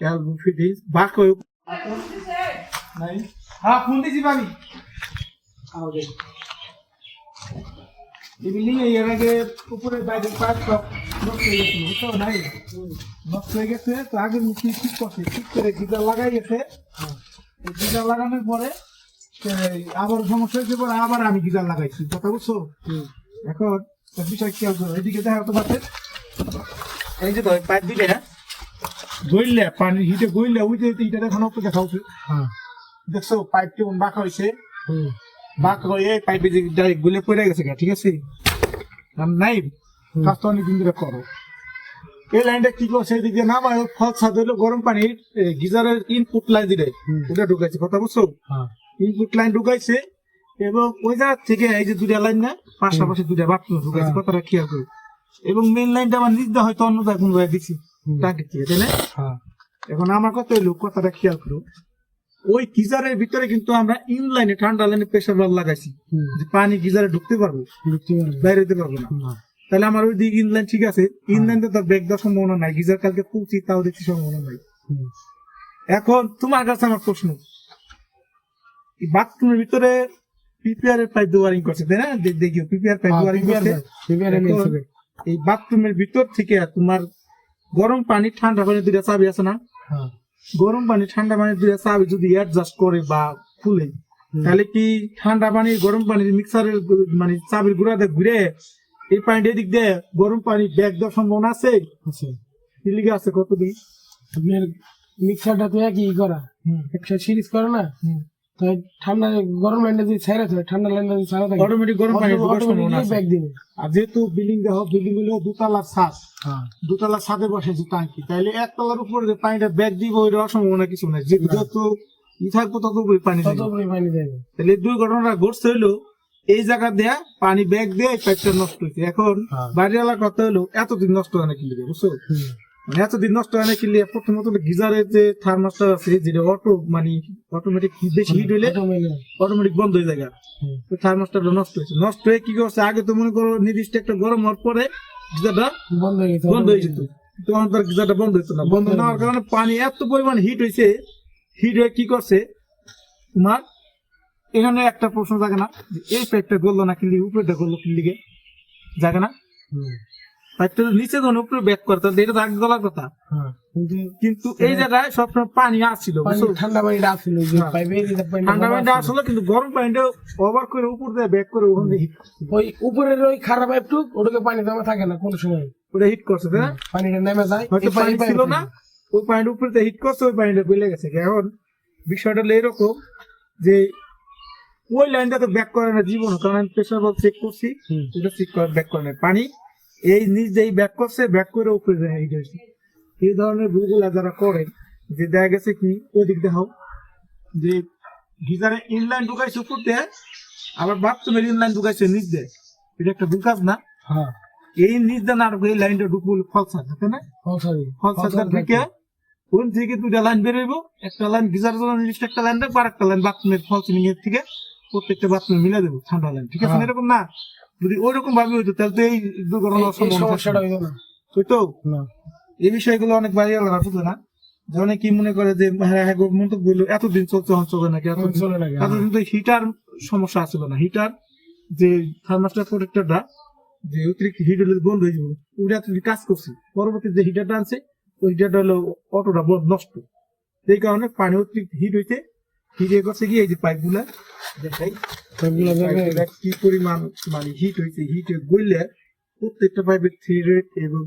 Elbow fittings বাক হয়ে নাই। হ্যাঁ ফোন দিছি ভাবি আমাদের এই বিল্ডিং এর আগে উপরে বাইরে পাঁচ সব নষ্ট হয়ে গেছিল বুঝছো নাই নষ্ট হয়ে গেছে তো আগে মিস্ত্রি ঠিক করছে ঠিক করে গিজার লাগাই গেছে গিজার লাগানোর পরে আবার সমস্যা হয়েছে পরে আবার আমি গিজার লাগাইছি কথা বুঝছো এখন বিষয় কি হতো এদিকে দেখা তো পাচ্ছে এই যে পাইপ দিলে গইলে পানি হিটে গইলে ওই যে এটা এখন ওকে দেখা হচ্ছে দেখছো পাইপ কেমন বাঁকা হয়েছে বাঁকা হয়ে পাইপে যে ডাইরেক্ট গুলে পড়ে গেছে ঠিক আছে নাই কাজটা অনেকদিন ধরে করো এই লাইনটা কি করছে এদিকে না ফল ছাদ হইলো গরম পানির গিজারের ইনপুট লাইন দিলে ওটা ঢুকাইছে কথা বুঝছো ইনপুট লাইন ঢুকাইছে এবং ওই জায়গা থেকে এই যে দুটা লাইন না পাশাপাশি দুটা বাথরুম ঢুকাইছে কথাটা খেয়াল করো এবং মেন লাইনটা আমার নিজ দেওয়া হয়তো অন্য জায়গায় কোনো জায়গায় দিচ্ছি টাঙ্কি থেকে তাই না এখন আমার কথা হইলো কথাটা খেয়াল করো ওই গিজারের ভিতরে কিন্তু আমরা ইনলাইনে ঠান্ডা লাইনে প্রেসার বাল্ব লাগাইছি যে পানি গিজারে ঢুকতে পারবো বাইরে যেতে পারবো না তাহলে আমার ওই দিকে ইনলাইন ঠিক আছে ইনলাইনে তো ব্যাগ দেওয়ার সম্ভাবনা নাই গিজার কালকে তুলছি তাও দেখছি সম্ভাবনা নাই এখন তোমার কাছে আমার প্রশ্ন বাথরুমের ভিতরে পিপিআর এর পাইপ ওয়ারিং করছে তাই না দেখিও পিপিআর পাইপ ওয়ারিং করছে এই বাথরুমের ভিতর থেকে তোমার গরম পানি ঠান্ডা পানি দুইটা চাবি আছে না গরম পানি ঠান্ডা পানি দুইটা চাবি যদি অ্যাডজাস্ট করে বা খুলে তাহলে কি ঠান্ডা পানি গরম পানির মিক্সারের মানে চাবির গুঁড়াতে ঘুরে এই পানিটা এদিক দিয়ে গরম পানি ব্যাগ দেওয়ার সম্ভাবনা আছে লিগে আছে কতদিন আপনার মিক্সারটা তো একই করা একটা সিরিজ করে না তো ঠান্ডা গরম লাইনটা যদি ছাড়া থাকে ঠান্ডা লাইনটা যদি ছাড়া থাকে অটোমেটিক গরম পানি ব্যাগ দিবে আর যেহেতু বিল্ডিং দেখো বিল্ডিং হলো দুতলার ছাদ দুতলার ছাদে বসেছে টাঙ্কি তাইলে একতলার উপরে যে পানিটা ব্যাগ দিব ওইটা অসম্ভাবনা কিছু নাই যেহেতু ই থাকবো তত পানি যাবে তাহলে দুই ঘটনাটা ঘটছে হইলো এই জায়গা দেয়া পানি ব্যাগ দিয়ে পাইপটা নষ্ট হয়েছে এখন বাড়িওয়ালার কথা হলো এতদিন নষ্ট হয় না কিনলে বুঝছো এতদিন নষ্ট হয় না কিনলে প্রথমত গিজারের যে থার্মাস্টার আছে যেটা অটো মানে অটোমেটিক বেশি হিট হইলে অটোমেটিক বন্ধ হয়ে যায় থার্মাস্টারটা নষ্ট হয়েছে নষ্ট হয়ে কি করছে আগে তো মনে করো নির্দিষ্ট একটা গরম হওয়ার পরে গিজারটা বন্ধ হয়ে যেত তখন তার গিজারটা বন্ধ হইতো না বন্ধ না হওয়ার কারণে পানি এত পরিমাণ হিট হয়েছে হিট হয়ে কি করছে তোমার এখানে একটা প্রশ্ন থাকে না এই পাইপটা গললো না কিনলি উপরেটা গললো কিনলিগে জাগে না পাইপটা নিচে যখন উপরে ব্যাক করতে এটা দাগ গলার কথা কিন্তু এই জায়গায় সবসময় পানি আসছিল ঠান্ডা পানিটা আসছিল ঠান্ডা পানিটা আসলো কিন্তু গরম পানিটা ওভার করে উপর দিয়ে ব্যাক করে ওখান দিয়ে হিট ওই উপরের ওই খারাপ পাইপটুক ওটাকে পানি জমা থাকে না কোনো সময় ওটা হিট করছে তাই না পানিটা নেমে যায় হয়তো পানি ছিল না ওই পানির উপরে হিট করছে ওই পানিটা গলে গেছে এখন বিষয়টা হলো এরকম যে ওই লাইনটা তো ব্যাক করে না জীবন কারণ আমি প্রেসার বাল্ব চেক করছি এটা চেক করে ব্যাক করে না পানি এই নিচ দিয়ে ব্যাক করছে ব্যাক করে উপরে যায় হিট হয়েছে এই ধরনের ভুলগুলা যারা করেন যে দেখা গেছে কি ওই দিক দেখাও যে গিজারে ইনলাইন ঢুকাইছে উপর দিয়ে আবার বাথরুমের ইনলাইন ঢুকাইছে নিচ দিয়ে এটা একটা দুকাজ না এই নিচ দিয়ে না এই লাইনটা ঢুকবো ফলসার তাই না ফলসার ঢুকে ওখান থেকে দুটা লাইন বেরোইবো একটা লাইন গিজার জন্য নির্দিষ্ট একটা লাইন দেবো আর একটা লাইন বাথরুমের ফল সিলিং এর থেকে প্রত্যেকটা বাথরুমে মিলে দেবো ঠান্ডা লাইন ঠিক আছে এরকম না যদি ওইরকম ভাবে হইতো তাহলে তো এই দুর্ঘটনার সমস্যাটা হইতো না হইতো এই বিষয়গুলো অনেক বাইরে আলাদা বুঝলো না যে অনেকে মনে করে যে হ্যাঁ মন্তব্য বললো এতদিন চলছে চলে নাকি এতদিন তো হিটার সমস্যা আসছিল না হিটার যে থার্মাস্টার প্রোটেক্টরটা যে অতিরিক্ত হিট হলে বন্ধ হয়ে যাবে ওইটা কাজ করছে পরবর্তী যে হিটারটা আনছে ওই হিটারটা হলো অটোটা নষ্ট সেই কারণে পানি অতিরিক্ত হিট হইতে হিট হয়ে করছে কি এই যে পাইপ গুলা দেখাই কি পরিমাণ মানে হিট হয়েছে হিট গইলে প্রত্যেকটা পাইপের থ্রি রেট এবং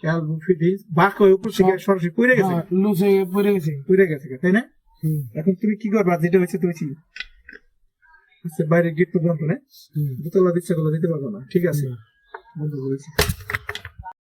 এলবো ফিটিংস বাক হয়ে উপর থেকে সরাসরি পড়ে গেছে লুজ হয়ে পড়ে গেছে তাই না এখন তুমি কি করবা যেটা হয়েছে তুমি আচ্ছা বাইরে গেট তো বন্ধ না দোতলা দিচ্ছে গুলো দিতে পারবো না ঠিক আছে বন্ধ করেছি